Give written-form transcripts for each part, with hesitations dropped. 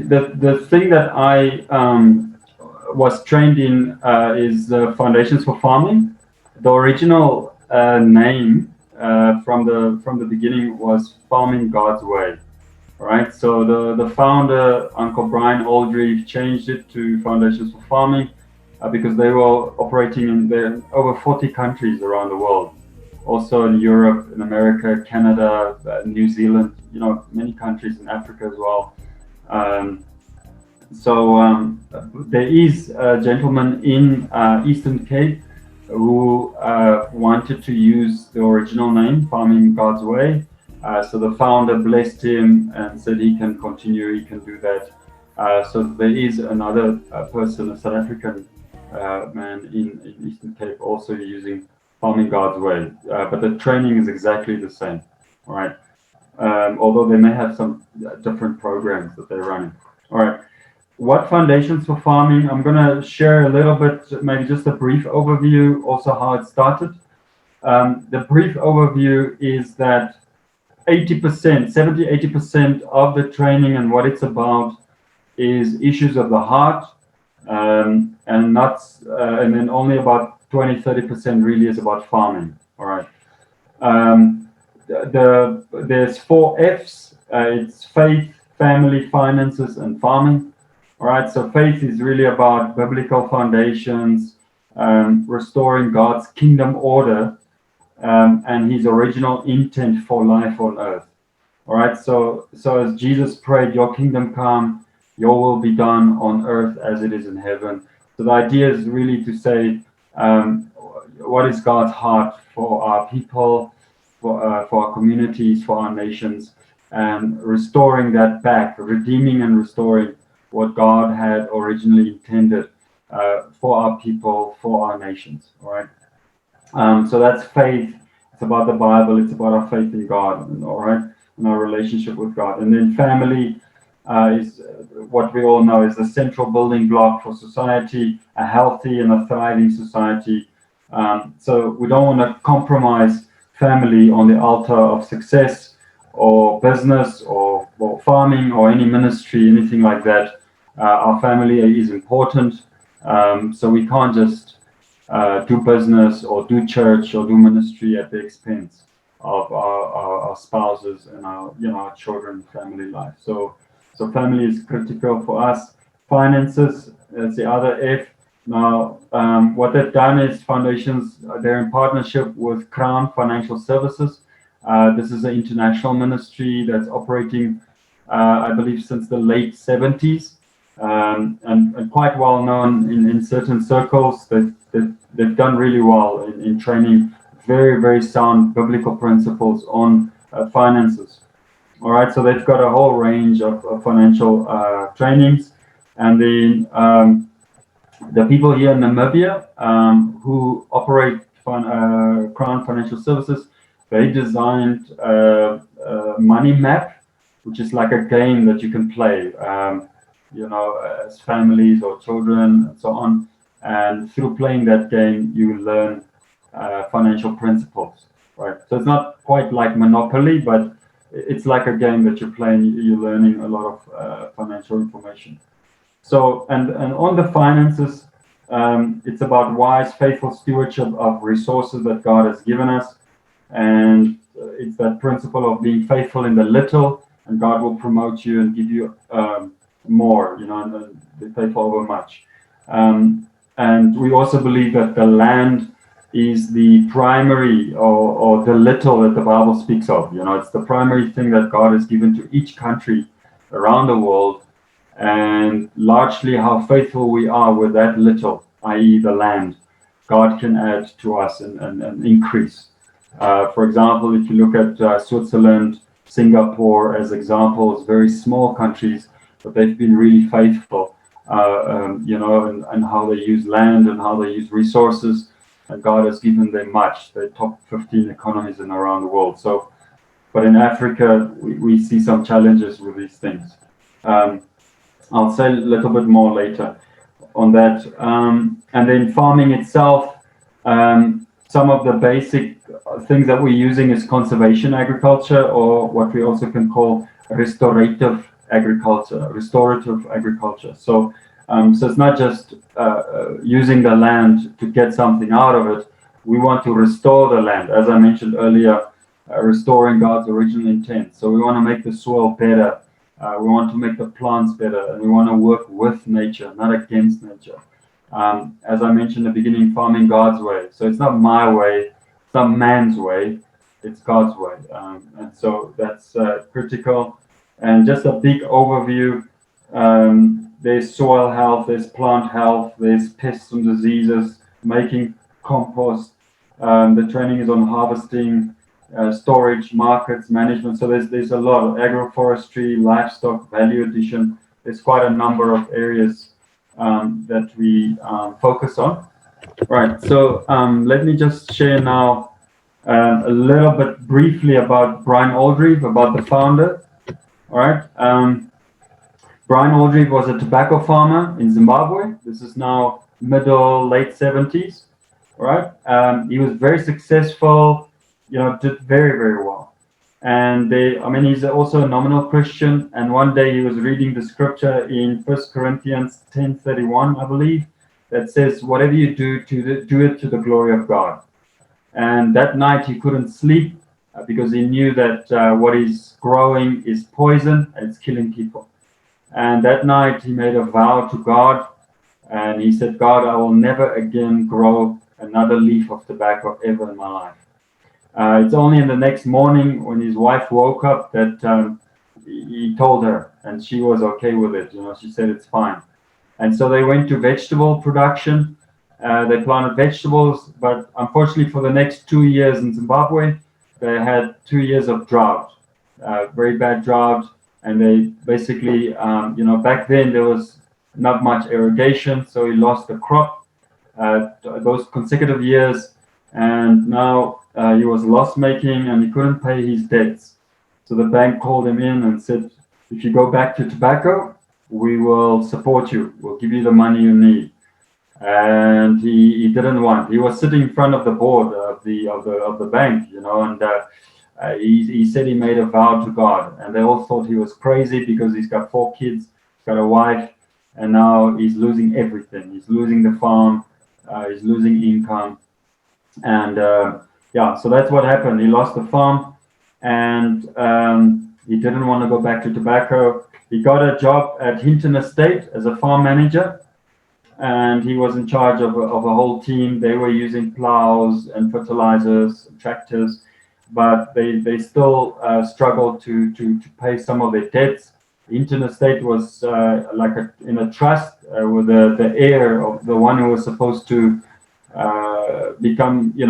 the thing that I was trained in is Foundations for Farming. The original name from the beginning was Farming God's Way. All right, so the founder, Uncle Brian Oldrieve, changed it to Foundations for Farming because they were operating in over 40 countries around the world, also in Europe, in America, Canada, New Zealand, many countries in Africa as well. Um, so there is a gentleman in Eastern Cape who wanted to use the original name, Farming God's Way. So the founder blessed him and said he can continue, he can do that. So there is another person, a South African man in Eastern Cape, also using Farming God's Way. But the training is exactly the same, all right? Although they may have some different programs that they're running. All right. What Foundations for Farming? I'm going to share a little bit, maybe just a brief overview, also how it started. The brief overview is that 70-80% of the training and what it's about is issues of the heart, and then only about 20-30% really is about farming. All right. There's 4 F's. It's faith, family, finances, and farming. All right, so faith is really about biblical foundations, restoring God's kingdom order, and his original intent for life on earth. All right, so as Jesus prayed, your kingdom come, your will be done on earth as it is in heaven. So the idea is really to say, what is God's heart for our people, for our communities, for our nations, and restoring that back, redeeming and restoring what God had originally intended for our people, for our nations. All right. So that's faith. It's about the Bible. It's about our faith in God. All right, and our relationship with God. And then family is what we all know is the central building block for society, a healthy and a thriving society. So we don't want to compromise family on the altar of success or business or farming or any ministry, anything like that. Our family is important, so we can't just do business or do church or do ministry at the expense of our spouses and our children, family life. So family is critical for us. Finances is the other F. Now, what they've done is Foundations, they're in partnership with Crown Financial Services. This is an international ministry that's operating, I believe, since the late 70s. And quite well known in certain circles. They've done really well in training very, very sound biblical principles on finances. All right, so they've got a whole range of financial trainings. And then the people here in Namibia who operate Crown Financial Services, they designed a money map, which is like a game that you can play. As families or children and so on. And through playing that game, you learn financial principles, right? So it's not quite like Monopoly, but it's like a game that you're playing. You're learning a lot of financial information. So, and on the finances, it's about wise, faithful stewardship of resources that God has given us. And it's that principle of being faithful in the little, and God will promote you and give you more, and they pay for over much. And we also believe that the land is the primary or the little that the Bible speaks of. It's the primary thing that God has given to each country around the world, and largely how faithful we are with that little, i.e. the land, God can add to us and increase. For example, if you look at Switzerland, Singapore as examples, very small countries, but they've been really faithful, and how they use land and how they use resources, and God has given them much. They're top 15 economies in around the world. So, but in Africa, we see some challenges with these things. I'll say a little bit more later on that. And then farming itself, some of the basic things that we're using is conservation agriculture, or what we also can call restorative agriculture, restorative agriculture. So it's not just using the land to get something out of it. We want to restore the land, as I mentioned earlier, restoring God's original intent. So we want to make the soil better. We want to make the plants better, and we want to work with nature, not against nature. As I mentioned in the beginning, farming God's way. So it's not my way, it's not man's way, it's God's way. And so that's critical. And just a big overview. There's soil health, there's plant health, there's pests and diseases, making compost. The training is on harvesting, storage, markets, management. So there's a lot of agroforestry, livestock, value addition. There's quite a number of areas that we focus on. Right. So let me just share now a little bit briefly about Brian Oldrieve, about the founder. All right. Brian Oldrieve was a tobacco farmer in Zimbabwe. This is now late 70s. All right. He was very successful, did very, very well. And he's also a nominal Christian. And one day he was reading the scripture in 1 Corinthians 10:31, I believe, that says, whatever you do, do it to the glory of God. And that night he couldn't sleep because he knew that what is growing is poison and it's killing people. And that night he made a vow to God, and he said, God, I will never again grow another leaf of tobacco ever in my life. It's only in the next morning when his wife woke up that he told her, and she was okay with it. She said it's fine. And so they went to vegetable production. They planted vegetables, but unfortunately for the next 2 years in Zimbabwe, they had 2 years of drought, very bad drought. And they basically, back then there was not much irrigation, so he lost the crop those consecutive years. And now he was loss making and he couldn't pay his debts. So the bank called him in and said, if you go back to tobacco, we will support you. We'll give you the money you need. And he didn't want. He was sitting in front of the board of the bank, and he said he made a vow to God, and they all thought he was crazy because he's got 4 kids, he's got a wife, and now he's losing everything. He's losing the farm, he's losing income, and so that's what happened. He lost the farm, and he didn't want to go back to tobacco. He got a job at Hinton Estate as a farm manager, and he was in charge of a whole team. They were using plows and fertilizers, and tractors, but they still struggled to pay some of their debts. Hinton Estate was in a trust with the heir of the one who was supposed to become the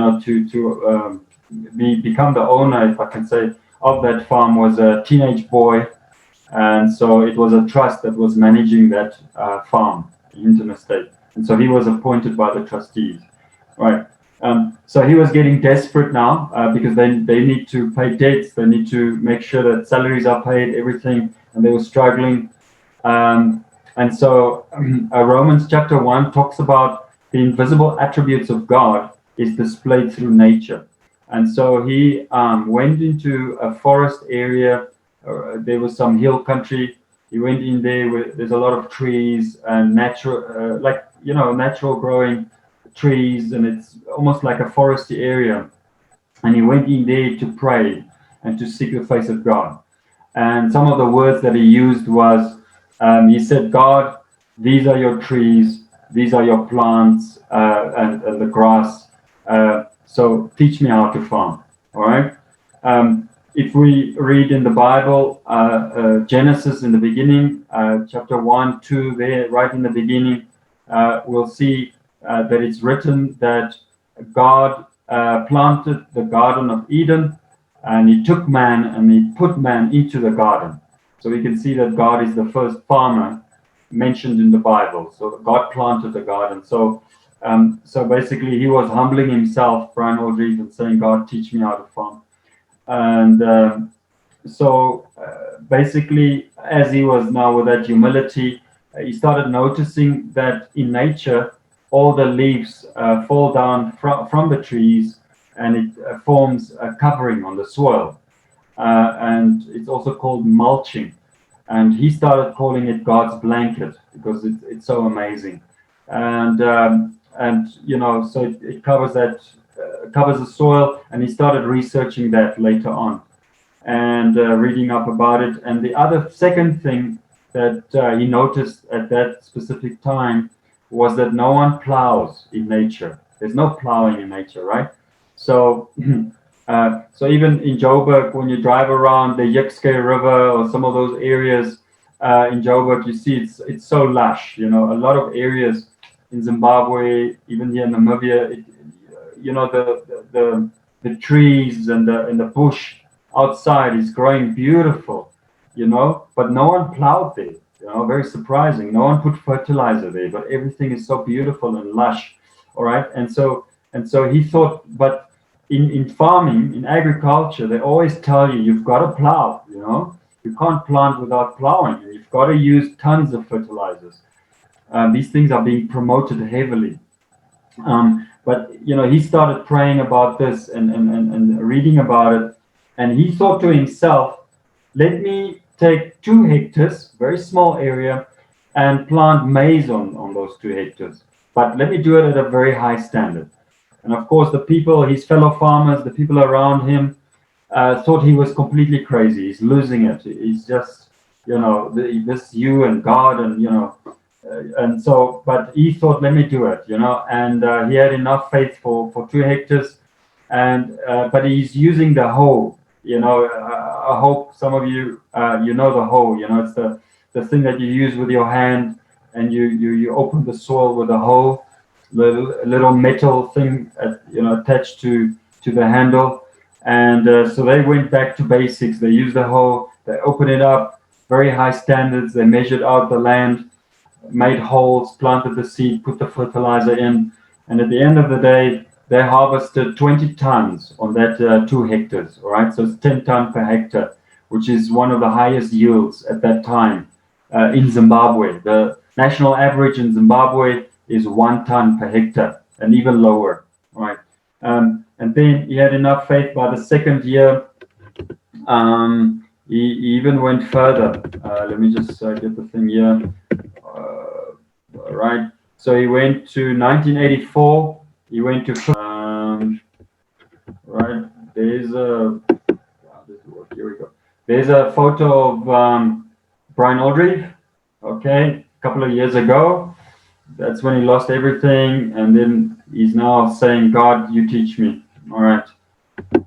owner, if I can say, of that farm, was a teenage boy, and so it was a trust that was managing that farm, Hinton Estate, and so he was appointed by the trustees, right? So he was getting desperate now because they need to pay debts, they need to make sure that salaries are paid, everything, and they were struggling. And so Romans chapter 1 talks about the invisible attributes of God is displayed through nature. And so he went into a forest area. There was some hill country. He went in there where there's a lot of trees and natural, natural growing trees, and it's almost like a foresty area. And he went in there to pray and to seek the face of God. And some of the words that he used was, he said, God, these are your trees, these are your plants, and the grass. So teach me how to farm. All right. If we read in the Bible, Genesis in the beginning, chapter 1, 2, there, right in the beginning, we'll see that it's written that God planted the Garden of Eden, and he took man and he put man into the garden. So we can see that God is the first farmer mentioned in the Bible. So God planted the garden. So basically he was humbling himself, Brian Oldrieve, and saying, God, teach me how to farm. And basically, as he was now with that humility, he started noticing that in nature, all the leaves fall down from the trees, and it forms a covering on the soil. And it's also called mulching. and he started calling it God's blanket because it's so amazing. And you know, so it covers that, covers the soil, and he started researching that later on, and reading up about it. And the other second thing that he noticed at that specific time was that no one plows in nature. There's no plowing in nature, right? So, so even in Joburg, when you drive around the Yoke River or some of those areas in Joburg, you see it's so lush. You know, a lot of areas in Zimbabwe, even here in Namibia, you know, the trees and the bush outside is growing beautiful, you know, but no one plowed there. You know, very surprising. No one put fertilizer there, but everything is so beautiful and lush. All right, and so he thought, but in farming, in agriculture, they always tell you you've got to plow. You know, you can't plant without plowing. You've got to use tons of fertilizers. These things are being promoted heavily. But you know, he started praying about this and reading about it, and he thought to himself, let me take 2 hectares, very small area, and plant maize on those 2 hectares. But let me do it at a very high standard. And of course, the people, his fellow farmers, the people around him, thought he was completely crazy. He's losing it. He's just, you know, this you and God, and you know, and so, but he thought, let me do it, you know, and he had enough faith for 2 hectares, and but he's using the hoe, you know. I hope some of you, you know the hoe, you know, it's the thing that you use with your hand, and you open the soil with a hoe, little metal thing, you know, attached to the handle, and so they went back to basics. They used the hoe, they opened it up, very high standards. They measured out the land, made holes, planted the seed, put the fertilizer in, and at the end of the day, they harvested 20 tons on that 2 hectares. All right, so it's 10 tons per hectare, which is one of the highest yields at that time in Zimbabwe. The national average in Zimbabwe is 1 ton per hectare, and even lower. All right, and then he had enough faith. By the second year, he even went further. Let me just get the thing here. Right. So he went to 1984. He went to right. There's a here we go. There's a photo of Brian Oldrieve. Okay, a couple of years ago. That's when he lost everything, and then he's now saying, "God, you teach me." All right.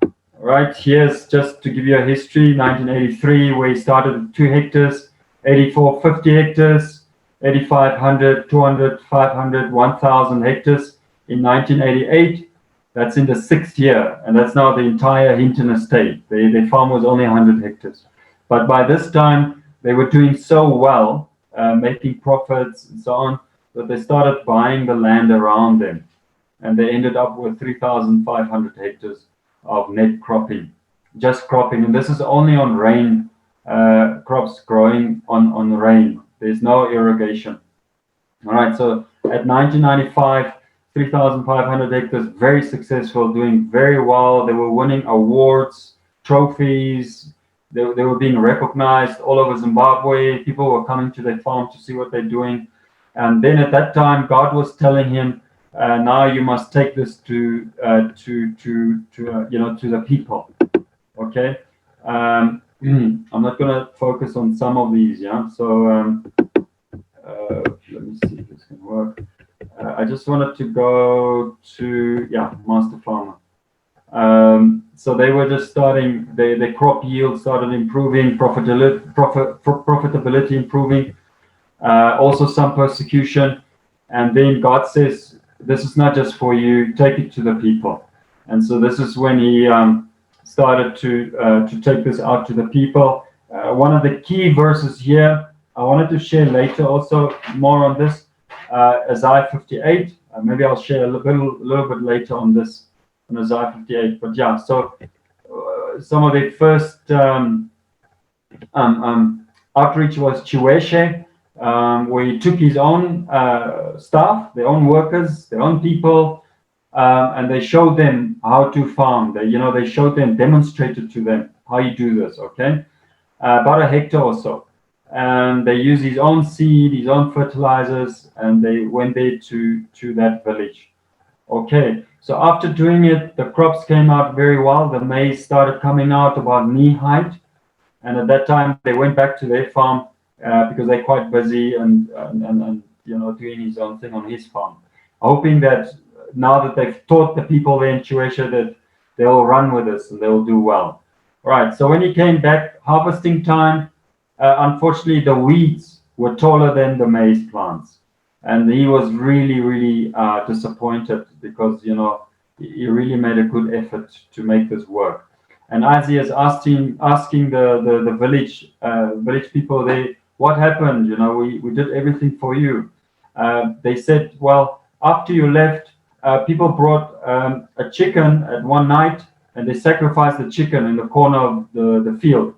All right. Here's just to give you a history. 1983, where he started at 2 hectares. 84, 50 hectares. 8,500, 200, 500, 1,000 hectares in 1988. That's in the 6th year, and that's now the entire Hinton estate. The farm was only 100 hectares. But by this time, they were doing so well, making profits and so on, that they started buying the land around them. And they ended up with 3,500 hectares of net cropping, just cropping. And this is only on rain, crops growing on rain. There's no irrigation. All right, so at 1995, 3,500 hectares, very successful, doing very well. They were winning awards, trophies. They were being recognized all over Zimbabwe. People were coming to their farm to see what they're doing. And then at that time, God was telling him, now you must take this to you know, to the people. Okay. I'm not going to focus on some of these, yeah. So let me see if this can work. I just wanted to go to Master Farmer. So they were just starting. Their crop yield started improving, profitability improving. Also some persecution, and then God says, "This is not just for you. Take it to the people." And so this is when he started to take this out to the people. One of the key verses here, I wanted to share later also more on this, Isaiah 58. Maybe I'll share a little bit later on this, on Isaiah 58. But yeah, so some of the first outreach was Chiweshe, where he took his own staff, their own workers, their own people, and they showed them how to farm. They showed them, demonstrated to them how you do this. Okay, about a hectare or so. and they use his own seed, his own fertilizers, and they went there to that village. Okay, so after doing it, the crops came out very well. The maize started coming out about knee height, and at that time they went back to their farm because they're quite busy and doing his own thing on his farm, hoping that now that they've taught the people there in Croatia that they'll run with this and they'll do well. All right, so when he came back, harvesting time, unfortunately the weeds were taller than the maize plants, and he was really, really disappointed because he really made a good effort to make this work. And as he is asking the village people there, what happened? We did everything for you. They said, well, after you left, people brought a chicken at one night, and they sacrificed the chicken in the corner of the field.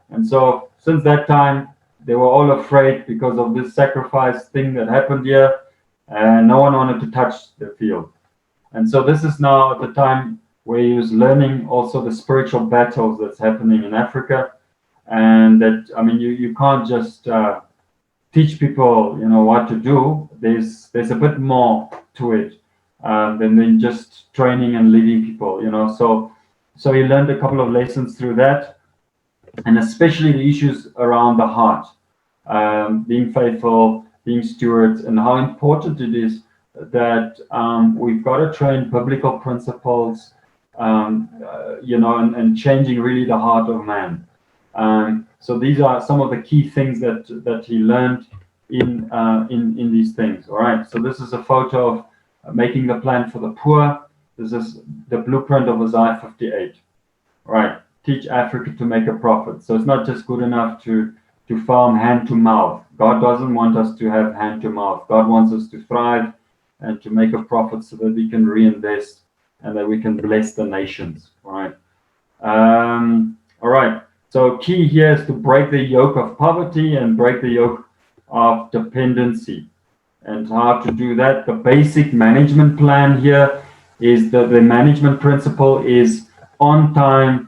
And so since that time, they were all afraid because of this sacrifice thing that happened here, and no one wanted to touch the field. And so this is now at the time where he was learning also the spiritual battles that's happening in Africa. And that, I mean, you can't just teach people, what to do. There's a bit more to it than just training and leading people, So he learned a couple of lessons through that, and especially the issues around the heart, being faithful, being stewards, and how important it is that we've got to train biblical principles, and changing really the heart of man. So these are some of the key things that he learned in these things. All right. So this is a photo of making the plan for the poor. This is the blueprint of Isaiah 58. All right. Teach Africa to make a profit. So it's not just good enough to farm hand to mouth. God doesn't want us to have hand to mouth. God wants us to thrive and to make a profit so that we can reinvest and that we can bless the nations. All right. All right. So key here is to break the yoke of poverty and break the yoke of dependency. And how to do that? The basic management plan here is the management principle is on time,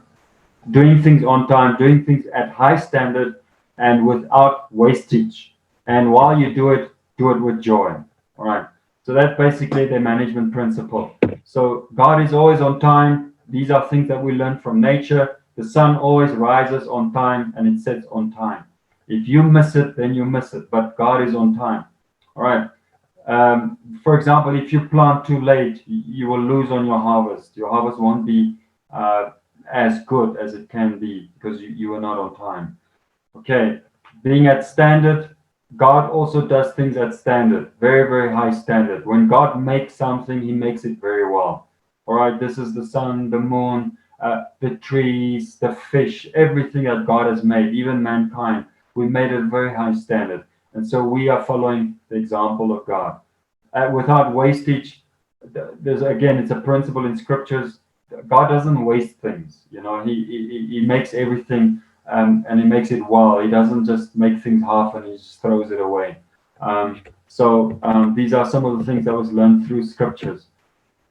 doing things on time, doing things at high standard and without wastage. And while you do it with joy. All right. So that's basically the management principle. So God is always on time. These are things that we learn from nature. The sun always rises on time and it sets on time. If you miss it, then you miss it. But God is on time. All right. For example, if you plant too late, you will lose on your harvest. Your harvest won't be as good as it can be because you are not on time. Okay. Being at standard, God also does things at standard, very, very high standard. When God makes something, he makes it very well. All right, this is the sun, the moon, the trees, the fish, everything that God has made, even mankind. We made it a very high standard. And so we are following the example of God. Without wastage, it's a principle in scriptures. God doesn't waste things. He makes everything and he makes it well. He doesn't just make things half and he just throws it away. These are some of the things that was learned through scriptures.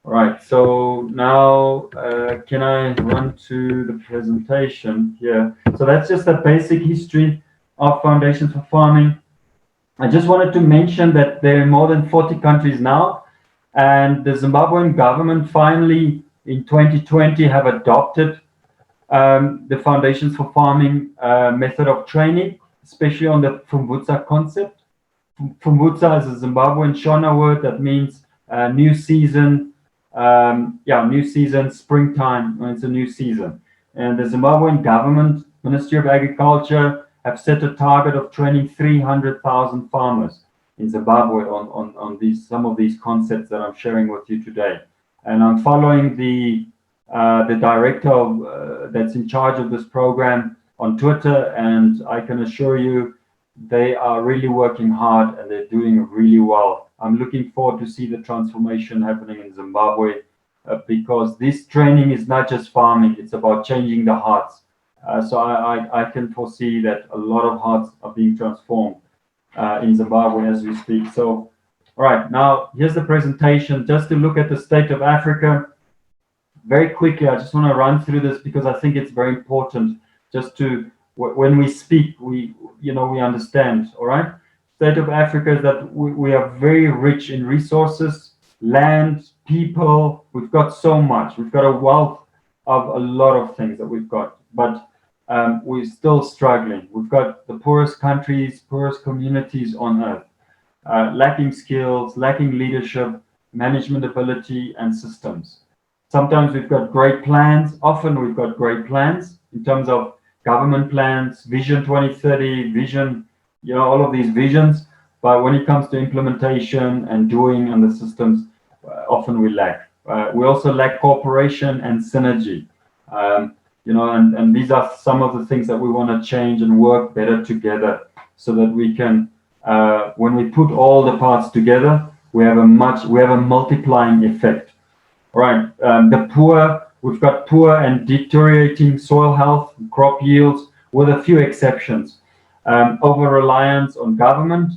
All right, so now can I run to the presentation here? So that's just a basic history of Foundations for Farming. I just wanted to mention that there are more than 40 countries now, and the Zimbabwean government finally in 2020 have adopted the Foundations for Farming method of training, especially on the Fumbutsa concept. Fumbutsa is a Zimbabwean Shona word that means new season, new season, springtime, when it's a new season. And the Zimbabwean government, Ministry of Agriculture, have set a target of training 300,000 farmers in Zimbabwe on some of these concepts that I'm sharing with you today. And I'm following the director that's in charge of this program on Twitter, and I can assure you they are really working hard and they're doing really well. I'm looking forward to see the transformation happening in Zimbabwe because this training is not just farming, it's about changing the hearts. So I can foresee that a lot of hearts are being transformed in Zimbabwe as we speak. So, all right, now here's the presentation just to look at the state of Africa. Very quickly, I just want to run through this because I think it's very important just to when we speak, we understand. All right. State of Africa is that we are very rich in resources, land, people. We've got so much. We've got a wealth of a lot of things that we've got, but we're still struggling. We've got the poorest countries, poorest communities on earth, lacking skills, lacking leadership, management ability, and systems. Sometimes we've got great plans. Often we've got great plans in terms of government plans, Vision 2030, Vision, all of these visions. But when it comes to implementation and doing and the systems, often we lack. We also lack cooperation and synergy. And these are some of the things that we want to change and work better together so that we can, when we put all the parts together, we have a multiplying effect. All right. The poor, we've got poor and deteriorating soil health, crop yields, with a few exceptions. Over reliance on government,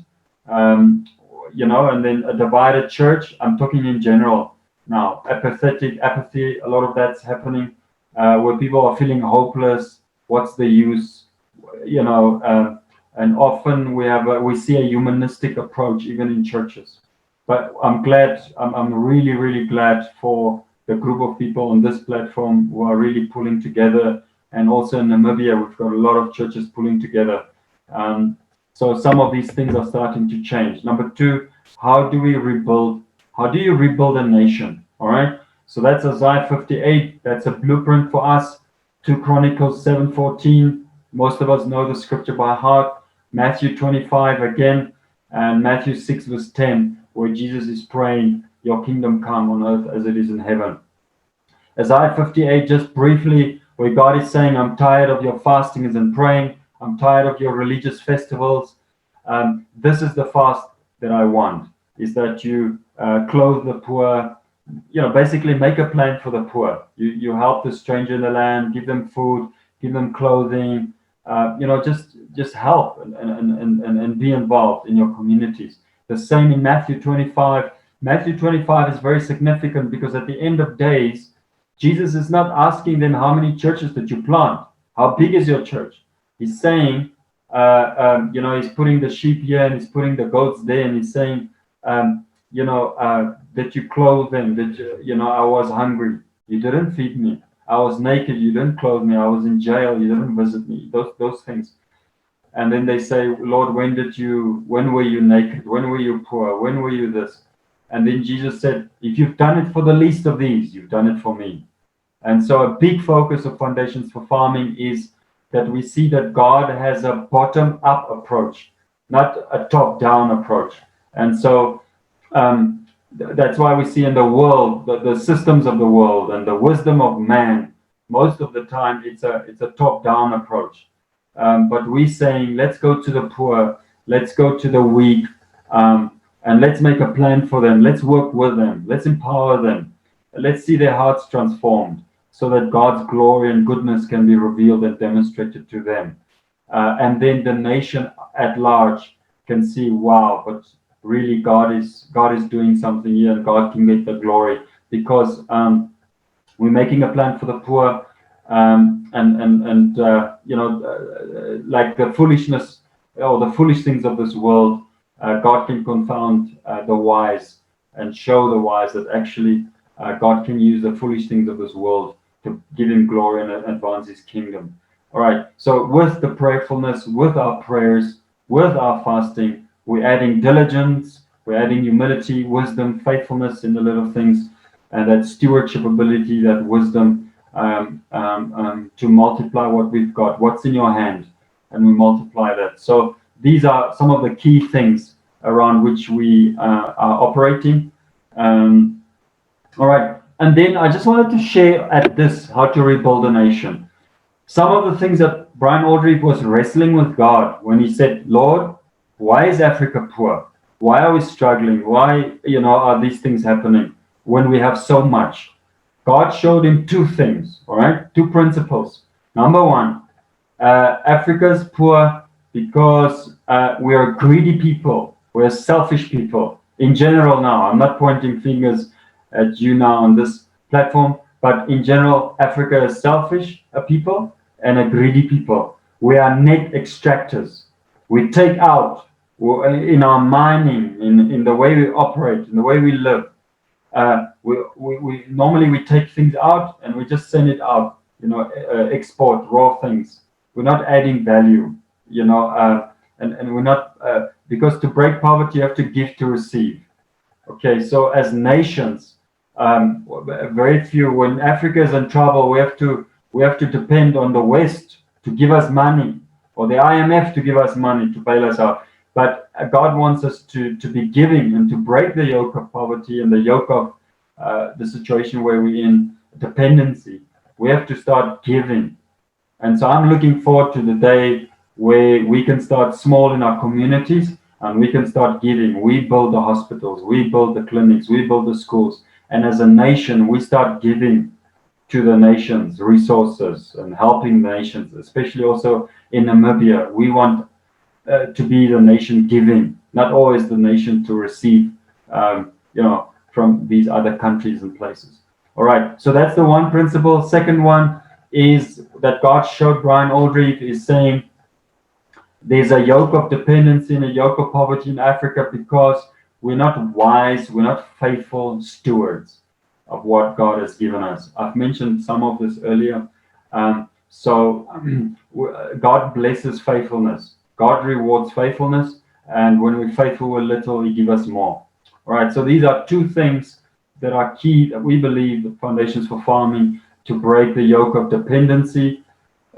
and then a divided church. I'm talking in general now. Apathy, a lot of that's happening, where people are feeling hopeless. What's the use? And often we see a humanistic approach even in churches. But I'm really, really glad for the group of people on this platform who are really pulling together. And also in Namibia, we've got a lot of churches pulling together. So some of these things are starting to change. Number two, how do you rebuild a nation? All right. So that's Isaiah 58. That's a blueprint for us. 2 Chronicles 7:14. Most of us know the scripture by heart. Matthew 25 again, and Matthew 6 verse 10, where Jesus is praying, "Your kingdom come on earth as it is in heaven." Isaiah 58, just briefly, where God is saying, "I'm tired of your fastings and praying. I'm tired of your religious festivals. This is the fast that I want, is that you clothe the poor, basically make a plan for the poor. You help the stranger in the land, give them food, give them clothing, just help and be involved in your communities." The same in Matthew 25. Matthew 25 is very significant because at the end of days, Jesus is not asking them, how many churches did you plant? How big is your church? He's saying, he's putting the sheep here and he's putting the goats there, and he's saying, that you clothe them, that I was hungry, you didn't feed me. I was naked, you didn't clothe me. I was in jail, you didn't visit me. Those things. And then they say, "Lord, when were you naked? When were you poor? When were you this?" And then Jesus said, "If you've done it for the least of these, you've done it for me." And so a big focus of Foundations for Farming is that we see that God has a bottom-up approach, not a top-down approach. And so that's why we see in the world, the systems of the world and the wisdom of man, most of the time it's a top-down approach. But we're saying, let's go to the poor, let's go to the weak, and let's make a plan for them. Let's work with them. Let's empower them. Let's see their hearts transformed so that God's glory and goodness can be revealed and demonstrated to them. And then the nation at large can see, wow, but really God is doing something here, and God can get the glory because we're making a plan for the poor, like the foolishness or the foolish things of this world, God can confound the wise and show the wise that actually God can use the foolish things of this world to give him glory and advance his kingdom. All right, so with the prayerfulness, with our prayers, with our fasting, we're adding diligence, we're adding humility, wisdom, faithfulness in the little things, and that stewardship ability, that wisdom to multiply what we've got, what's in your hand, and we multiply that. So these are some of the key things around which we are operating. All right, and then I just wanted to share at this how to rebuild a nation. Some of the things that Brian Oldrieve was wrestling with God when he said, "Lord, why is Africa poor? Why are we struggling? Why, are these things happening when we have so much?" God showed him two things, all right? Two principles. Number one, Africa's poor because we are greedy people. We're selfish people. In general now, I'm not pointing fingers at you now on this platform, but in general, Africa is selfish people and a greedy people. We are net extractors. We take out in our mining, in the way we operate, in the way we live. We normally we take things out and we just send it out. Export raw things. We're not adding value. And we're not because to break poverty you have to give to receive. Okay, so as nations, very few. When Africa is in trouble, we have to depend on the West to give us money, or the IMF to give us money to bail us out. But God wants us to be giving and to break the yoke of poverty and the yoke of the situation where we're in dependency. We have to start giving. And so I'm looking forward to the day where we can start small in our communities and we can start giving. We build the hospitals, we build the clinics, we build the schools. And as a nation, we start giving to the nations resources and helping the nations, especially also in Namibia. We want to be the nation giving, not always the nation to receive, from these other countries and places. All right, so that's the one principle. Second one is that God showed Brian Oldrieve is saying there's a yoke of dependency and a yoke of poverty in Africa because we're not wise, we're not faithful stewards of what God has given us. I've mentioned some of this earlier. God blesses faithfulness. God rewards faithfulness, and when we're faithful with little, He gives us more. All right, so these are two things that are key that we believe the foundations for farming to break the yoke of dependency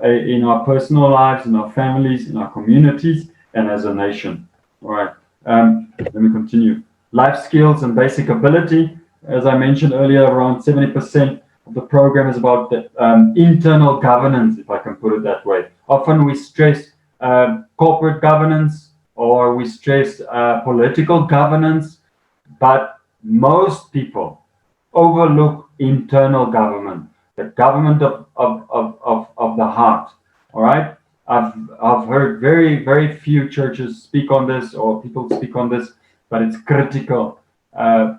in our personal lives, in our families, in our communities, and as a nation. All right, let me continue. Life skills and basic ability. As I mentioned earlier, around 70% of the program is about the internal governance, if I can put it that way. Often we stress corporate governance or we stress political governance, but most people overlook internal government, the government of the heart. All right, I've heard very, very few churches speak on this or people speak on this, but it's critical.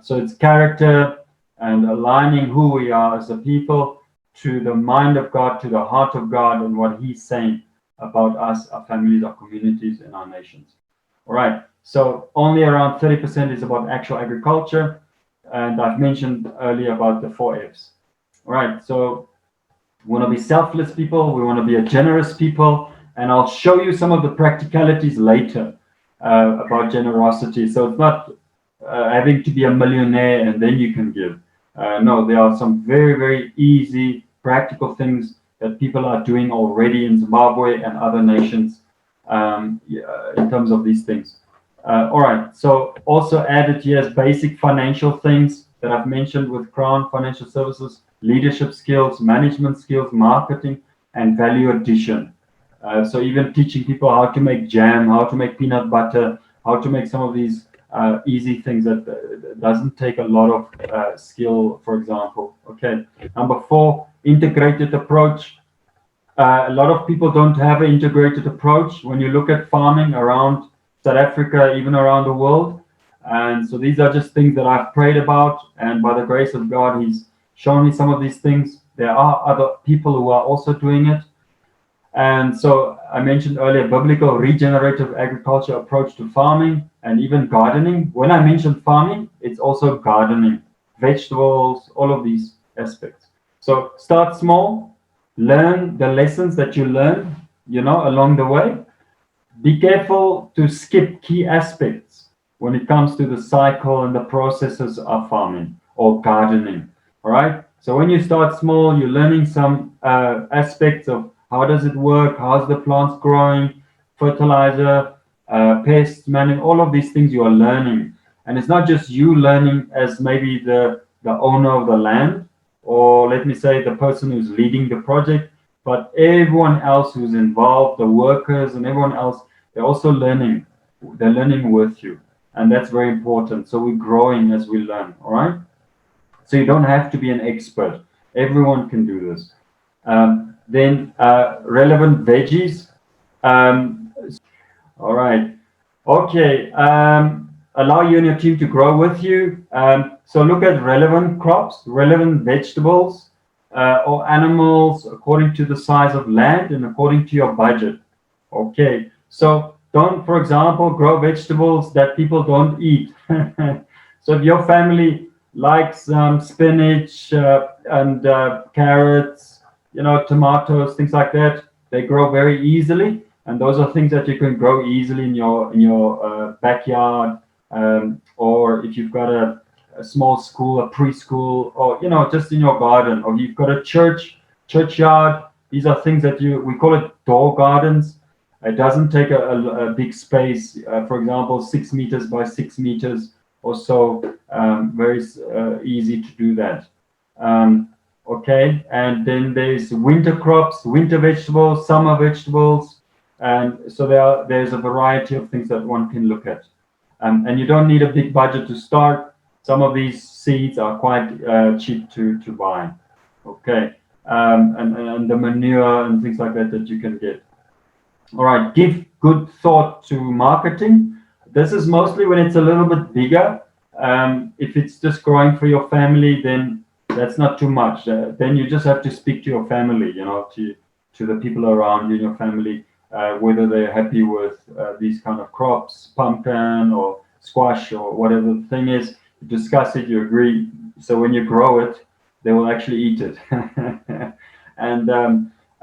So it's character and aligning who we are as a people to the mind of God, to the heart of God, and what He's saying about us, our families, our communities, and our nations. All right, so only around 30% is about actual agriculture, and I've mentioned earlier about the 4 F's. All right, so we want to be selfless people, we want to be a generous people, and I'll show you some of the practicalities later about generosity. So it's not having to be a millionaire and then you can give. No, there are some very, very easy, practical things that people are doing already in Zimbabwe and other nations in terms of these things. All right, so also added here is basic financial things that I've mentioned with Crown Financial Services, leadership skills, management skills, marketing, and value addition. So even teaching people how to make jam, how to make peanut butter, how to make some of these easy things that doesn't take a lot of skill, for example. Okay, number 4, integrated approach. A lot of people don't have an integrated approach when you look at farming around South Africa, even around the world. And so these are just things that I've prayed about, and by the grace of God, He's shown me some of these things. There are other people who are also doing it. And so I mentioned earlier, biblical regenerative agriculture approach to farming and even gardening. When I mentioned farming, it's also gardening, vegetables, all of these aspects. So start small, learn the lessons that you learn, along the way. Be careful to skip key aspects when it comes to the cycle and the processes of farming or gardening. All right. So when you start small, you're learning some aspects of how does it work, how's the plants growing, fertilizer, pests, management, all of these things you are learning. And it's not just you learning as maybe the owner of the land, or let me say the person who's leading the project, but everyone else who's involved, the workers and everyone else, they're also learning. They're learning with you. And that's very important. So we're growing as we learn, all right? So you don't have to be an expert. Everyone can do this. Then relevant veggies. All right. Okay. Allow you and your team to grow with you. So look at relevant crops, relevant vegetables, or animals according to the size of land and according to your budget. Okay, so don't, for example, grow vegetables that people don't eat. So if your family likes spinach and carrots, tomatoes, things like that, they grow very easily, and those are things that you can grow easily in your backyard, or if you've got a small school, a preschool, or just in your garden, or you've got a churchyard. These are things that we call it door gardens. It doesn't take a big space, for example, 6 meters by 6 meters or so. Very easy to do that. Okay, and then there's winter crops, winter vegetables, summer vegetables, and so there's a variety of things that one can look at. And you don't need a big budget to start. Some of these seeds are quite cheap to buy. Okay, and the manure and things like that that you can get. All right, give good thought to marketing. This is mostly when it's a little bit bigger. If it's just growing for your family, then that's not too much. Then you just have to speak to your family, to the people around you in your family, whether they're happy with these kind of crops, pumpkin or squash or whatever the thing is. You discuss it, you agree. So when you grow it, they will actually eat it.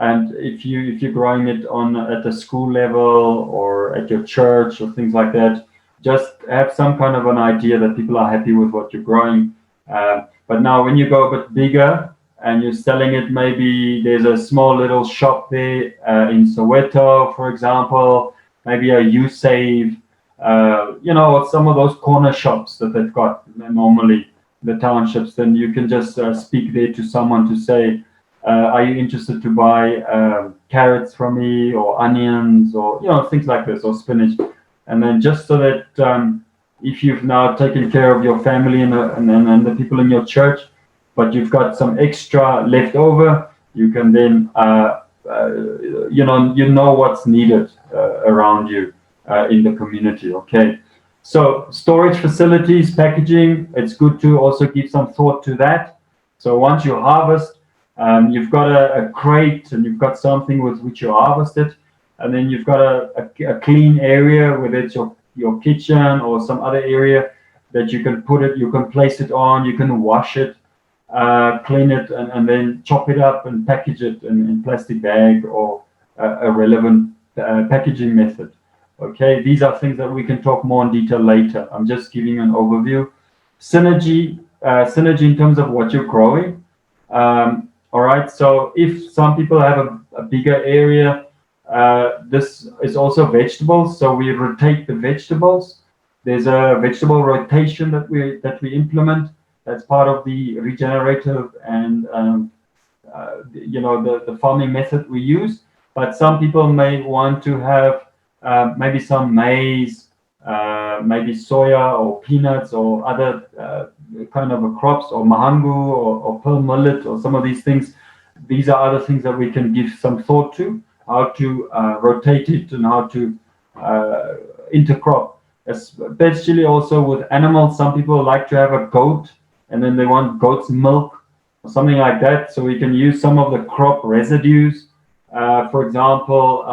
And if you're growing it on at the school level or at your church or things like that, just have some kind of an idea that people are happy with what you're growing. But now when you go a bit bigger and you're selling it, maybe there's a small little shop there in Soweto, for example, maybe a You Save, some of those corner shops that they've got normally, the townships. Then you can just speak there to someone to say, are you interested to buy carrots from me or onions or things like this, or spinach? And then just so that if you've now taken care of your family and the people in your church, but you've got some extra left over, you can then what's needed around you in the community. Okay, so storage facilities, packaging, it's good to also give some thought to that. So once you harvest, you've got a crate and you've got something with which you harvest it, and then you've got a clean area, whether it's your kitchen or some other area that you can place it on, you can wash it, clean it, and then chop it up and package it in plastic bag or a relevant packaging method. Okay, these are things that we can talk more in detail later. I'm just giving an overview. Synergy in terms of what you're growing. All right, so if some people have a bigger area, this is also vegetables. So we rotate the vegetables. There's a vegetable rotation that we implement. That's part of the regenerative and the farming method we use. But some people may want to have maybe some maize, maybe soya or peanuts or other kind of crops, or mahangu or pearl millet or some of these things. These are other things that we can give some thought to, how to rotate it and how to intercrop. Especially also with animals, some people like to have a goat and then they want goat's milk or something like that. So we can use some of the crop residues. For example,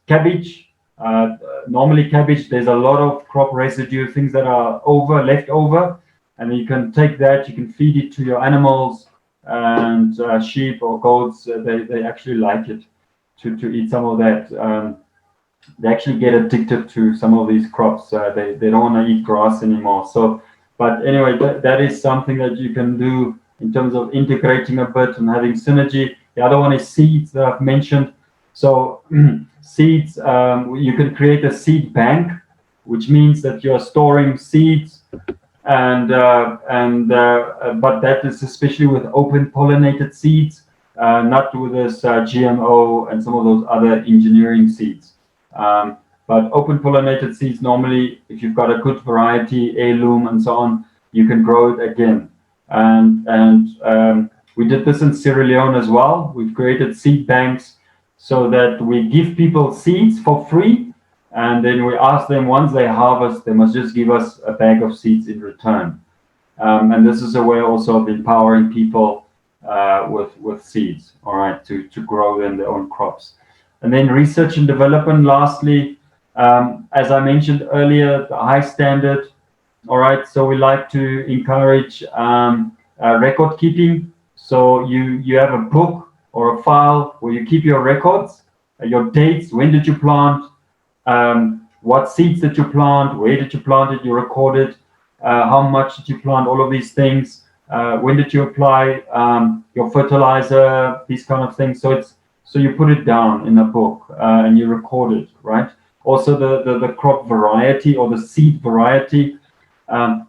cabbage. Normally cabbage, there's a lot of crop residue, things that are left over, and you can take that, you can feed it to your animals, and sheep or goats, they actually like it to eat some of that. They actually get addicted to some of these crops. They don't want to eat grass anymore. So, but anyway, that is something that you can do in terms of integrating a bit and having synergy. The other one is seeds that I've mentioned. So seeds, you can create a seed bank, which means that you're storing seeds, but that is especially with open pollinated seeds, not with this GMO and some of those other engineering seeds. But open pollinated seeds, normally, if you've got a good variety, heirloom and so on, you can grow it again. And we did this in Sierra Leone as well. We've created seed banks so that we give people seeds for free, and then we ask them, once they harvest, they must just give us a bag of seeds in return. And this is a way also of empowering people with seeds, all right, to grow them their own crops. And then research and development, lastly, as I mentioned earlier, the high standard. All right, so we like to encourage record keeping. So you have a book or a file where you keep your records, your dates, when did you plant, what seeds did you plant, where did you plant it, you record it, how much did you plant, all of these things, when did you apply your fertilizer, these kind of things. So you put it down in a book and you record it, right? Also the crop variety or the seed variety.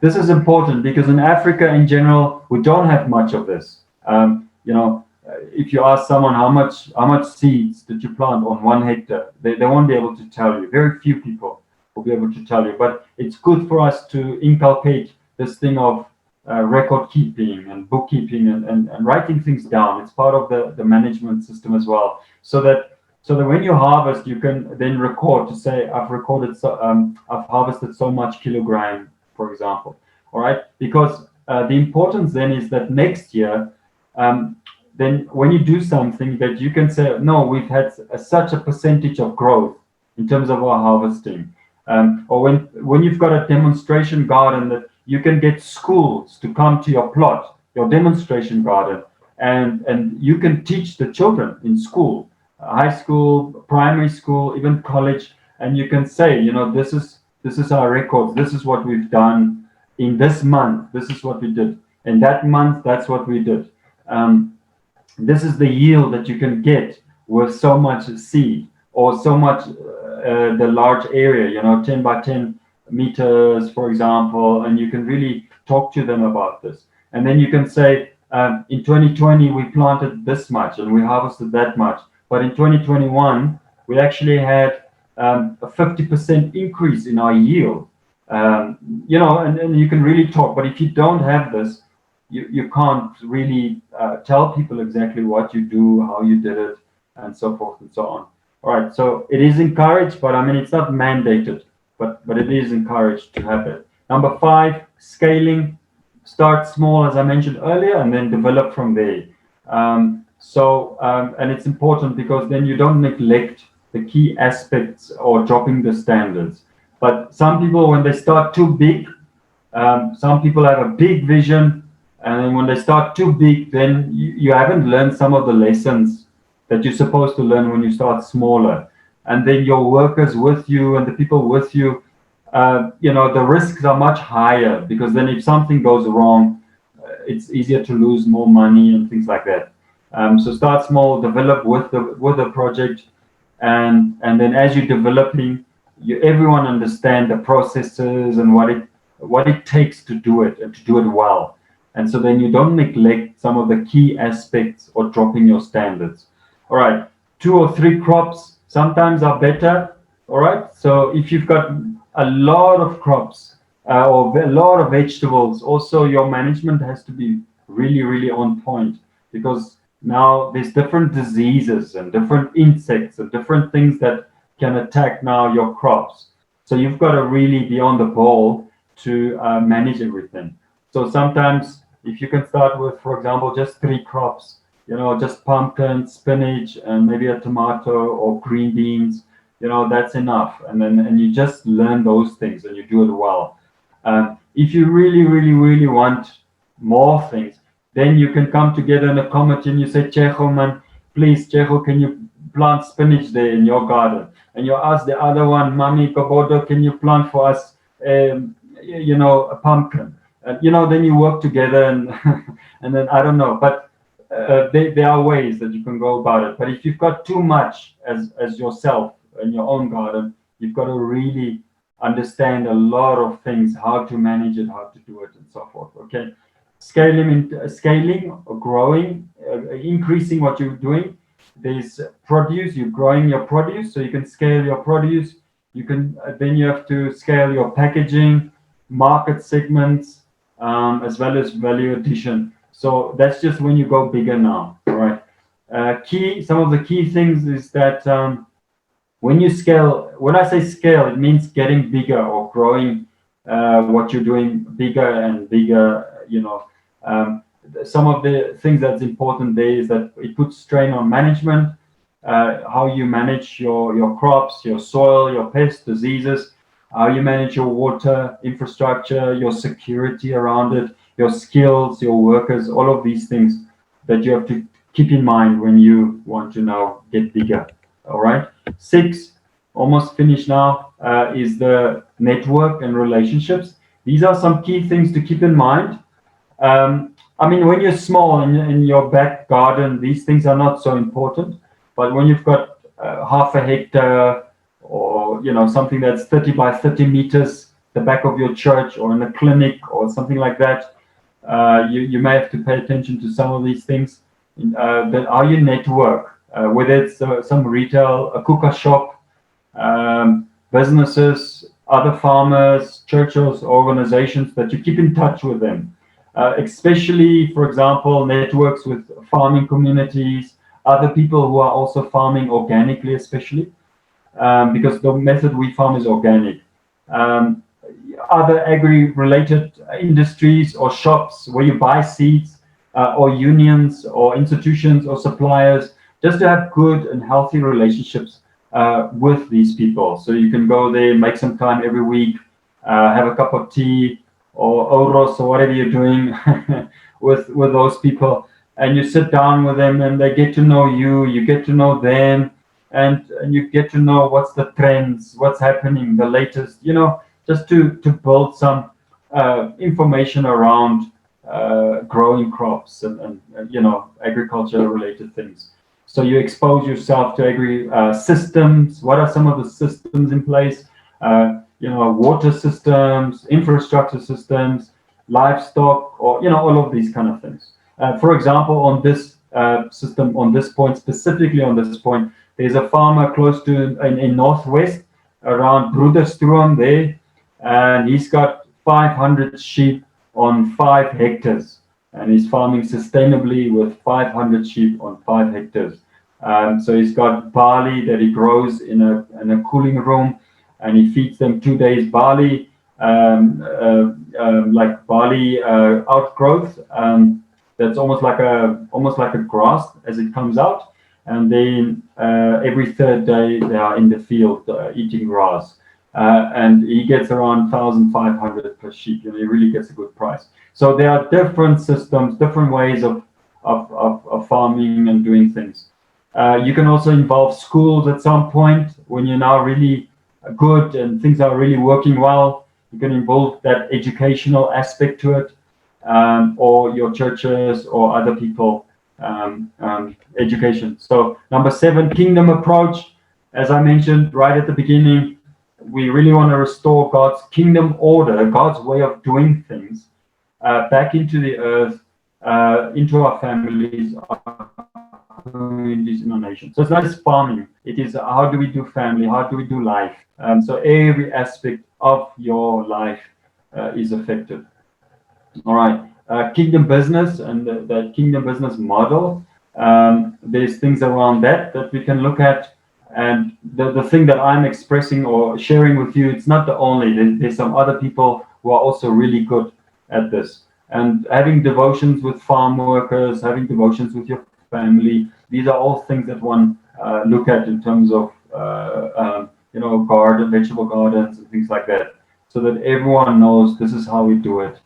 This is important because in Africa in general, we don't have much of this. If you ask someone how much seeds did you plant on 1 hectare, they won't be able to tell you. Very few people will be able to tell you. But it's good for us to inculcate this thing of record keeping and bookkeeping and writing things down. It's part of the management system as well. So that when you harvest, you can then record to say, I've harvested so much kilogram, for example. All right, because the importance then is that next year, then when you do something that you can say, no, we've had such a percentage of growth in terms of our harvesting. Or when you've got a demonstration garden that you can get schools to come to your plot, your demonstration garden, and you can teach the children in school, high school, primary school, even college, and you can say, this is our records, this is what we've done in this month, this is what we did. In that month, that's what we did. This is the yield that you can get with so much seed or so much the large area, 10 by 10 meters, for example, and you can really talk to them about this. And then you can say, in 2020, we planted this much and we harvested that much. But in 2021, we actually had a 50% increase in our yield. And you can really talk. But if you don't have this, you can't really tell people exactly what you do, how you did it, and so forth and so on. All right, so it is encouraged, but I mean, it's not mandated, but it is encouraged to have it. Number 5, scaling. Start small, as I mentioned earlier, and then develop from there. And it's important because then you don't neglect the key aspects or dropping the standards. But some people, when they start too big, some people have a big vision, and then when they start too big, then you haven't learned some of the lessons that you're supposed to learn when you start smaller. And then your workers with you and the people with you, the risks are much higher, because then if something goes wrong, it's easier to lose more money and things like that. So start small, develop with the project, and then as you're developing, everyone understand the processes and what it takes to do it and to do it well. And so then you don't neglect some of the key aspects or dropping your standards. All right, 2 or 3 crops sometimes are better. All right, so if you've got a lot of crops or a lot of vegetables, also your management has to be really, really on point, because now there's different diseases and different insects and different things that can attack now your crops. So you've got to really be on the ball to manage everything. So sometimes if you can start with, for example, just 3 crops, just pumpkin, spinach, and maybe a tomato or green beans, that's enough. And you just learn those things and you do it well. If you really, really, really want more things, then you can come together in a committee and you say, Checho, man, please, Checho, can you plant spinach there in your garden? And you ask the other one, Mami, Gobodo, can you plant for us, a pumpkin? Then you work together and and then I don't know, but there are ways that you can go about it. But if you've got too much as yourself in your own garden, you've got to really understand a lot of things, how to manage it, how to do it, and so forth. Okay, scaling or growing, increasing what you're doing. There's produce. You're growing your produce, so you can scale your produce. You can then you have to scale your packaging, market segments, as well as value addition. So that's just when you go bigger now, all right? Some of the key things is that when you scale, when I say scale, it means getting bigger or growing what you're doing bigger and bigger. Some of the things that's important there is that it puts strain on management. how you manage your crops, your soil, your pests, diseases, how you manage your water infrastructure, your security around it, your skills, your workers, all of these things that you have to keep in mind when you want to now get bigger. All right. 6, almost finished now, is the network and relationships. These are some key things to keep in mind. I mean, when you're small in your back garden, these things are not so important. But when you've got half a hectare, or something that's 30 by 30 meters, the back of your church, or in a clinic, or something like that, you may have to pay attention to some of these things. That are you network, whether it's some retail, a cooker shop, businesses, other farmers, churches, organizations, that you keep in touch with them. Especially, for example, networks with farming communities, other people who are also farming organically, especially, because the method we farm is organic. Um, Other agri-related industries or shops where you buy seeds, or unions or institutions or suppliers, just to have good and healthy relationships with these people. So you can go there, make some time every week, have a cup of tea or oros or whatever you're doing with those people, and you sit down with them and they get to know you, you get to know them, and you get to know what's the trends, what's happening, the latest, just to build some information around growing crops and agriculture related things. So you expose yourself to agri systems. What are some of the systems in place? Water systems, infrastructure systems, livestock, or all of these kind of things. For example, on this system, on this point, specifically on this point, there's a farmer close to in northwest around Broederstroom there, and he's got 500 sheep on 5 hectares, and he's farming sustainably with 500 sheep on 5 hectares. So he's got barley that he grows in a cooling room, and he feeds them 2 days barley, like barley outgrowth. That's almost like a grass as it comes out, and then every 3rd day they are in the field eating grass. And he gets around 1,500 per sheep. He really gets a good price. So there are different systems, different ways of farming and doing things. You can also involve schools at some point when you're now really good and things are really working well. You can involve that educational aspect to it, or your churches or other people, education. So number 7, kingdom approach. As I mentioned right at the beginning, we really want to restore God's kingdom order, God's way of doing things, back into the earth, into our families, our communities, in our nation. So it's not just farming. It is how do we do family? How do we do life? So every aspect of your life is affected. All right. Kingdom business and the kingdom business model. There's things around that we can look at. And the thing that I'm expressing or sharing with you, it's not the only. There's some other people who are also really good at this. And having devotions with farm workers, having devotions with your family, these are all things that one look at in terms of vegetable gardens and things like that, so that everyone knows this is how we do it.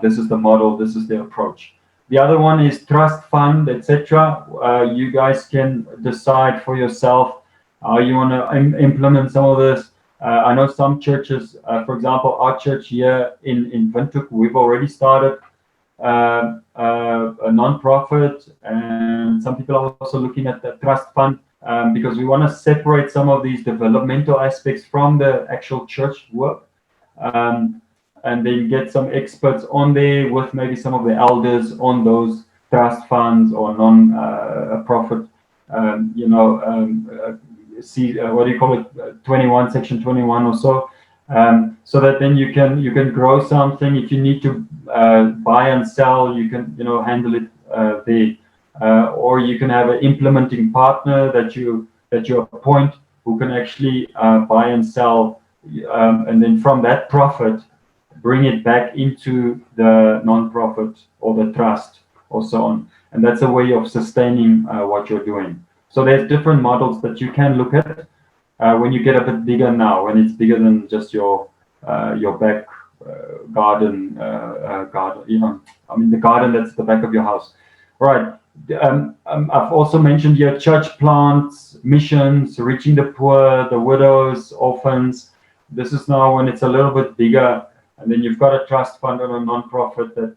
This is the model. This is the approach. The other one is trust fund, etc. You guys can decide for yourself how you want to implement some of this. I know some churches, for example, our church here in Windhoek, we've already started a non-profit, and some people are also looking at the trust fund, because we want to separate some of these developmental aspects from the actual church work. And then get some experts on there with maybe some of the elders on those trust funds or non-profit, what do you call it, 21, section 21 or so, so that then you can grow something. If you need to buy and sell, you can handle it there, or you can have an implementing partner that you appoint who can actually buy and sell, and then from that profit, bring it back into the non-profit or the trust or so on. And that's a way of sustaining what you're doing. So there's different models that you can look at when you get a bit bigger now, when it's bigger than just your back garden, I mean the garden that's the back of your house. All right. I've also mentioned here church plants, missions, reaching the poor, the widows, orphans. This is now when it's a little bit bigger, and then you've got a trust fund or a non-profit that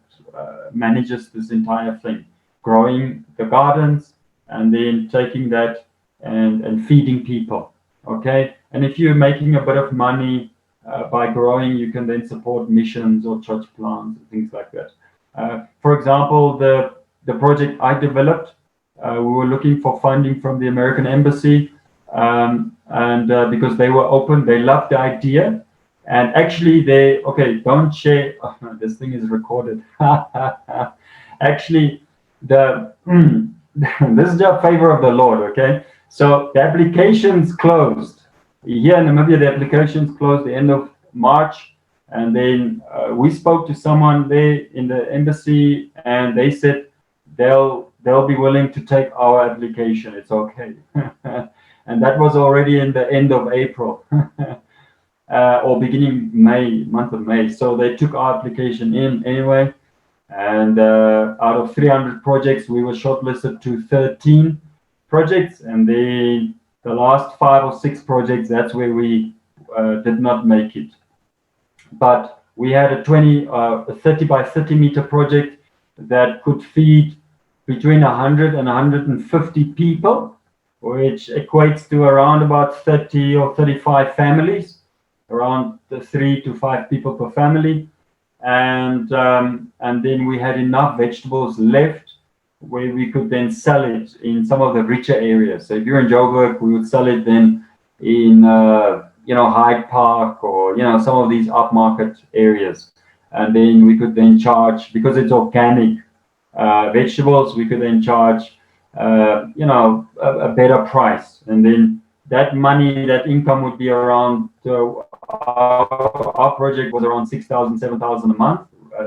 manages this entire thing, growing the gardens and then taking that and feeding people. Okay, and if you're making a bit of money by growing, you can then support missions or church plants and things like that. For example, the project I developed, we were looking for funding from the American Embassy, and because they were open, they loved the idea, and actually don't share. Oh, this thing is recorded. Actually, this is a favor of the Lord. Okay, so the applications closed here in Namibia. The applications closed the end of March. And then we spoke to someone there in the embassy, and they said they'll be willing to take our application. It's okay. And that was already in the end of April or beginning May, month of May. So they took our application in anyway. And out of 300 projects, we were shortlisted to 13 projects. And the last 5 or 6 projects, that's where we did not make it. But we had a 30 by 30 meter project that could feed between 100 and 150 people, which equates to around about 30 or 35 families, around 3 to 5 people per family. And then we had enough vegetables left where we could then sell it in some of the richer areas. So if you're in Joburg, we would sell it then in Hyde Park or some of these upmarket areas, and then we could then charge, because it's organic vegetables, we could then charge a better price, and then that money, that income would be around our project was around 6,000, 7,000 a month,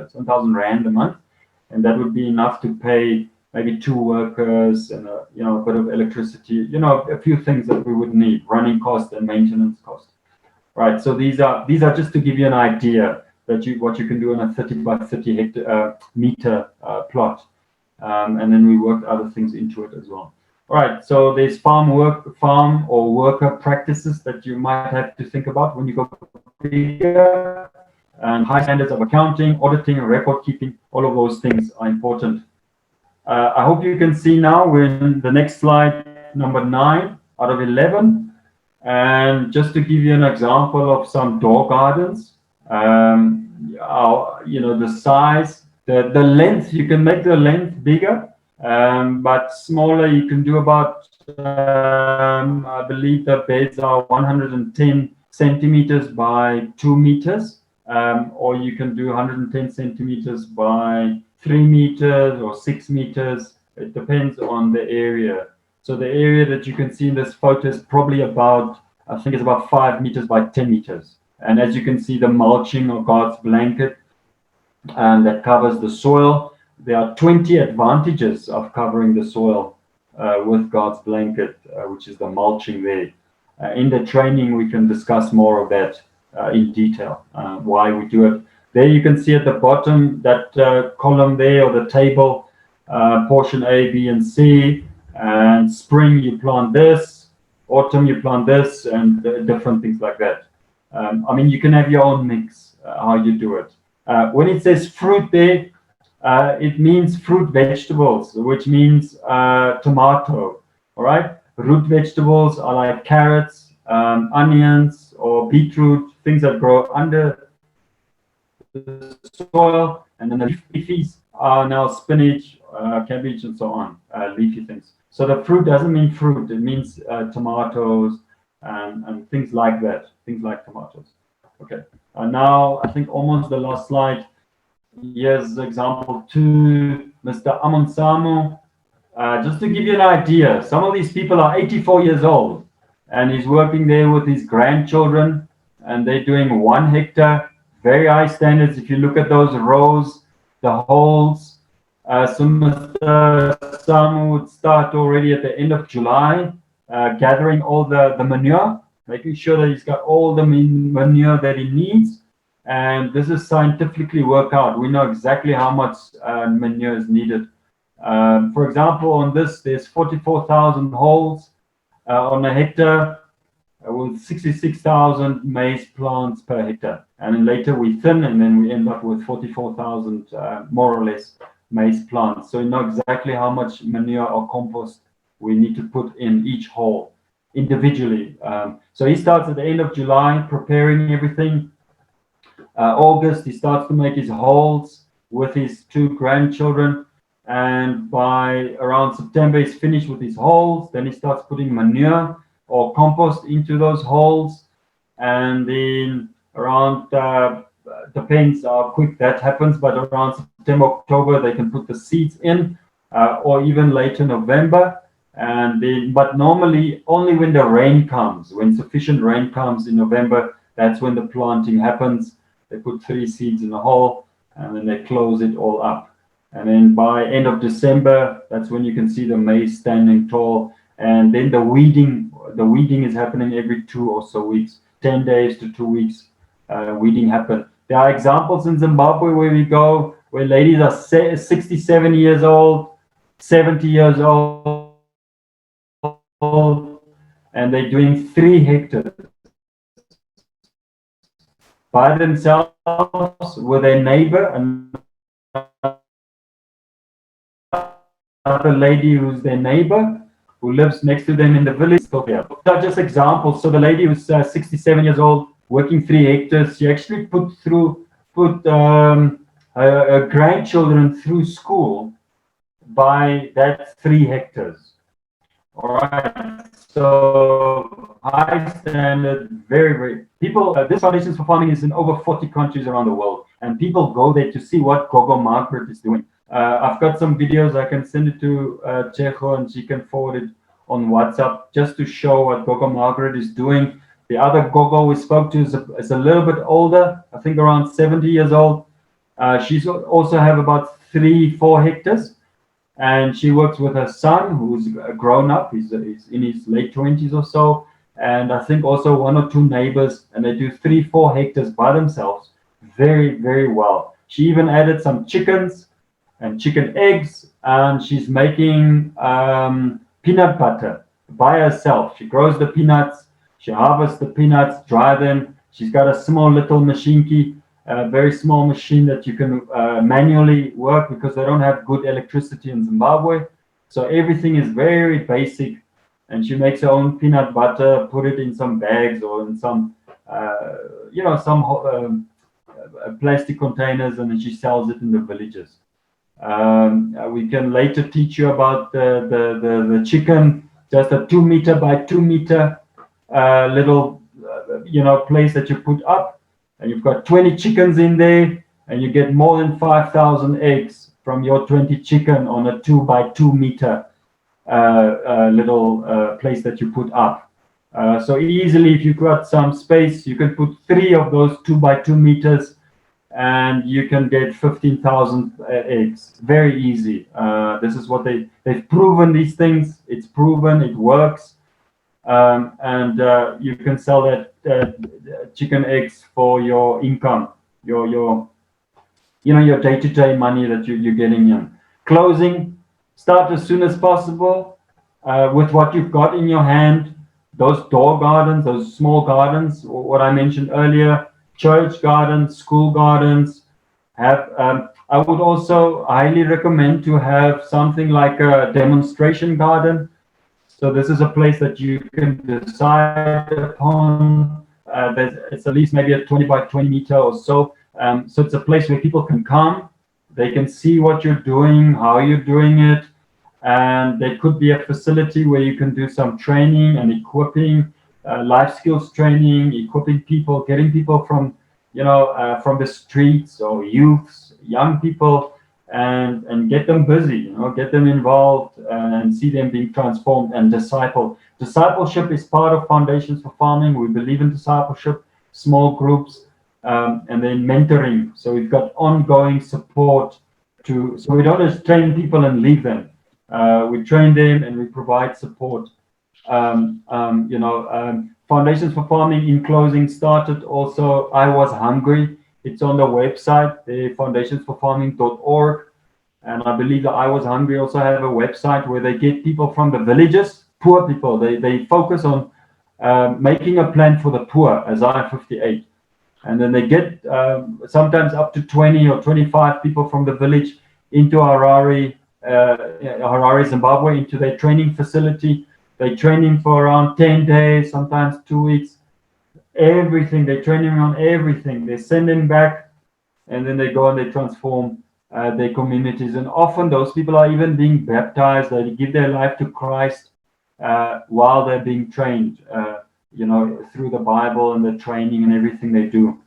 7,000 rand a month, and that would be enough to pay maybe 2 workers and a bit of electricity, a few things that we would need, running cost and maintenance cost. Right. So these are just to give you an idea that what you can do on a 30 by 30 meter plot, and then we worked other things into it as well. All right. So there's farm or worker practices that you might have to think about when you go bigger, and high standards of accounting, auditing, and record keeping. All of those things are important. I hope you can see now we're in the next slide, number 9 out of 11. And just to give you an example of some door gardens, the size, the length, you can make the length bigger, but smaller. You can do about, I believe the beds are 110 centimeters by 2 meters, or you can do 110 centimeters by 3 meters or 6 meters. It depends on the area. So the area that you can see in this photo is probably about, I think it's about 5 meters by 10 meters. And as you can see, the mulching or God's blanket that covers the soil. There are 20 advantages of covering the soil with God's blanket, which is the mulching there. In the training, we can discuss more of that in detail, why we do it. There you can see at the bottom that column there, or the table, portion A, B, and C. And spring you plant this, autumn you plant this, and different things like that. I mean, you can have your own mix how you do it. When it says fruit there, it means fruit vegetables, which means tomato. All right, root vegetables are like carrots, onions, or beetroot, things that grow under the soil, and then the leafies are now spinach, cabbage, and so on, leafy things. So the fruit doesn't mean fruit; it means tomatoes and things like that, things like tomatoes. Okay, now I think almost the last slide. Here's example 2, Mr. Amonsamu. Just to give you an idea, some of these people are 84 years old, and he's working there with his grandchildren, and they're doing 1 hectare, very high standards. If you look at those rows, the holes, Some would start already at the end of July, gathering all the manure, making sure that he's got all the manure that he needs. And this is scientifically worked out. We know exactly how much manure is needed. For example, on this, there's 44,000 holes on a hectare with 66,000 maize plants per hectare. And then later we thin, and then we end up with 44,000 more or less maize plants. So we know exactly how much manure or compost we need to put in each hole individually. So he starts at the end of July preparing everything. August, he starts to make his holes with his 2 grandchildren. And by around September, he's finished with his holes. Then he starts putting manure or compost into those holes. And then around, depends how quick that happens, but around September, October, they can put the seeds in, or even later November. And then, but normally only when the rain comes, when sufficient rain comes in November, that's when the planting happens. They put 3 seeds in a hole, and then they close it all up. And then by end of December, that's when you can see the maize standing tall. And then the weeding is happening every 2 or so weeks, 10 days to 2 weeks. Weeding happen. There are examples in Zimbabwe where we go, where ladies are 67 years old, 70 years old, and they're doing 3 hectares by themselves with a neighbor, another lady who's their neighbor, who lives next to them in the village. They're just examples. So the lady who's 67 years old, working 3 hectares, she actually put her grandchildren through school by that 3 hectares. All right. So high standard, very people. This Foundations for Farming is in over 40 countries around the world, and people go there to see what Gogo Margaret is doing. I've got some videos. I can send it to Checho, and she can forward it on WhatsApp just to show what Gogo Margaret is doing. The other Gogo we spoke to is a little bit older, I think around 70 years old. She's also have about 3-4 hectares, and she works with her son, who's grown up. He's in his late 20s or so, and I think also 1 or 2 neighbors, and they do 3-4 hectares by themselves, very well. She even added some chickens and chicken eggs, and she's making peanut butter by herself. She grows the peanuts, she harvests the peanuts, dry them. She's got a small little machine, a very small machine that you can manually work, because they don't have good electricity in Zimbabwe. So everything is very basic, and she makes her own peanut butter, put it in some bags or in some, plastic containers, and then she sells it in the villages. We can later teach you about the chicken, just a 2 meter by 2 meter little place that you put up, and you've got 20 chickens in there, and you get more than 5,000 eggs from your 20 chicken on a 2 by 2 meter little place that you put up. So easily, if you've got some space, you can put 3 of those 2 by 2 meters, and you can get 15,000 eggs. Very easy. This is what they've proven these things. It's proven, it works. And you can sell that chicken eggs for your income, your day-to-day money that you're getting in. Closing, start as soon as possible with what you've got in your hand. Those door gardens, those small gardens, what I mentioned earlier, church gardens, school gardens. I would also highly recommend to have something like a demonstration garden. So this is a place that you can decide upon. It's at least maybe a 20 by 20 meter or so. So it's a place where people can come. They can see what you're doing, how you're doing it. And there could be a facility where you can do some training and equipping, life skills training, equipping people, getting people from the streets or youths, young people, and get them busy, get them involved and see them being transformed and discipled. Discipleship is part of Foundations for Farming. We believe in discipleship, small groups, and then mentoring. So we've got ongoing support so we don't just train people and leave them. We train them and we provide support. Foundations for Farming, in closing, started also. I Was Hungry. It's on the website, the foundationsforfarming.org. And I believe that I Was Hungry also have a website where they get people from the villages, poor people. They focus on making a plan for the poor, Isaiah 58. And then they get sometimes up to 20 or 25 people from the village into Harare, Zimbabwe, into their training facility. They train him for around 10 days, sometimes 2 weeks. Everything, they train him on everything. They send him back, and then they go and they transform their communities. And often those people are even being baptized. They give their life to Christ while they're being trained, through the Bible and the training and everything they do.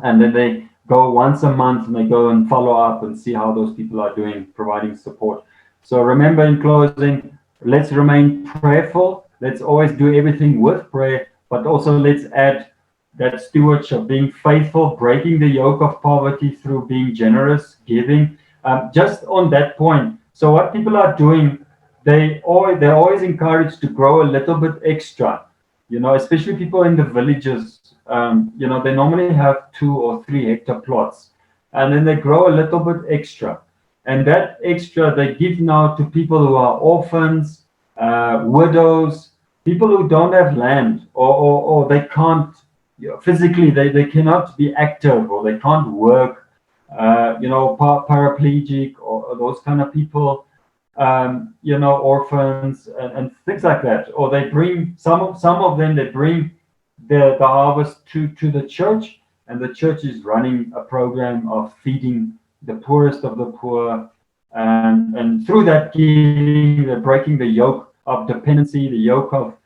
And then they go once a month and they go and follow up and see how those people are doing, providing support. So remember, in closing, let's remain prayerful. Let's always do everything with prayer, but also let's add that stewardship, being faithful, breaking the yoke of poverty through being generous, giving. Just on that point, so what people are doing, they're always encouraged to grow a little bit extra. Especially people in the villages. They normally have 2 or 3 hectare plots, and then they grow a little bit extra, and that extra they give now to people who are orphans, widows, people who don't have land, or they can't, physically they cannot be active, or they can't work, paraplegic, or those kind of people, orphans and things like that. Or they bring some of them. They bring the harvest to the church, and the church is running a program of feeding the poorest of the poor, and through that giving, they're breaking the yoke of dependency, the yoke of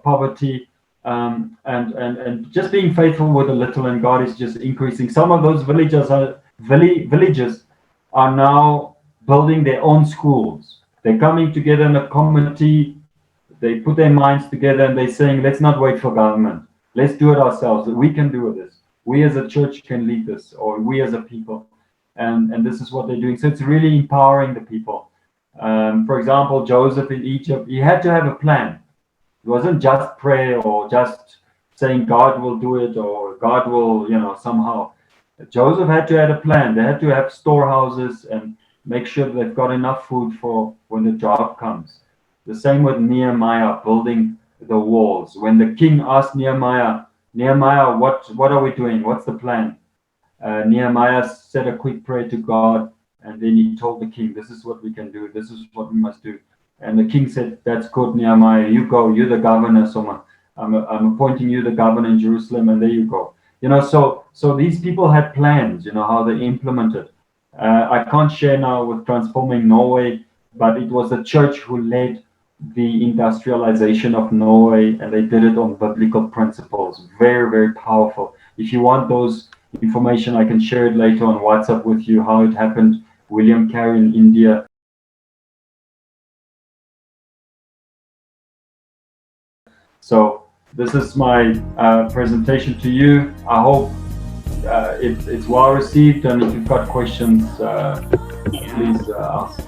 poverty, and just being faithful with a little, and God is just increasing. Some of those villages are now building their own schools. They're coming together in a committee. They put their minds together and they're saying, let's not wait for government. Let's do it ourselves. We can do this. We as a church can lead this, or we as a people. And this is what they're doing. So it's really empowering the people. For example, Joseph in Egypt, he had to have a plan. It wasn't just prayer or just saying God will do it, or God will, somehow. Joseph had to have a plan. They had to have storehouses and make sure they've got enough food for when the drought comes. The same with Nehemiah building the walls. When the king asked Nehemiah, what are we doing? What's the plan? Nehemiah said a quick prayer to God, and then he told the king, this is what we can do. This is what we must do. And the king said, that's good, Nehemiah. You go. You're the governor. So I'm appointing you the governor in Jerusalem, and there you go. So these people had plans, how they implemented. I can't share now with Transforming Norway, but it was the church who led the industrialization of Norway, and they did it on biblical principles. Very, very powerful. If you want those information, I can share it later on WhatsApp with you, how it happened. William Carey in India. So this is my presentation to you. I hope it's well received, and if you've got questions, please ask.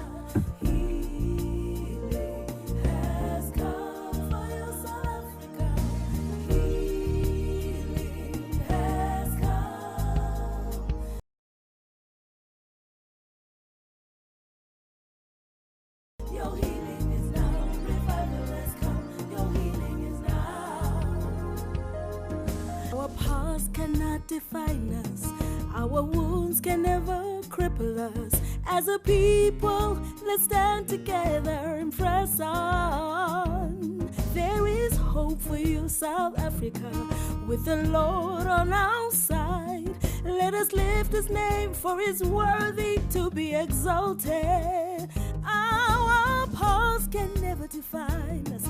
Our past cannot define us. Our wounds can never cripple us. As a people, let's stand together and press on. There is hope for you, South Africa, with the Lord on our side. Let us lift His name, for He's worthy to be exalted. Our past can never define us.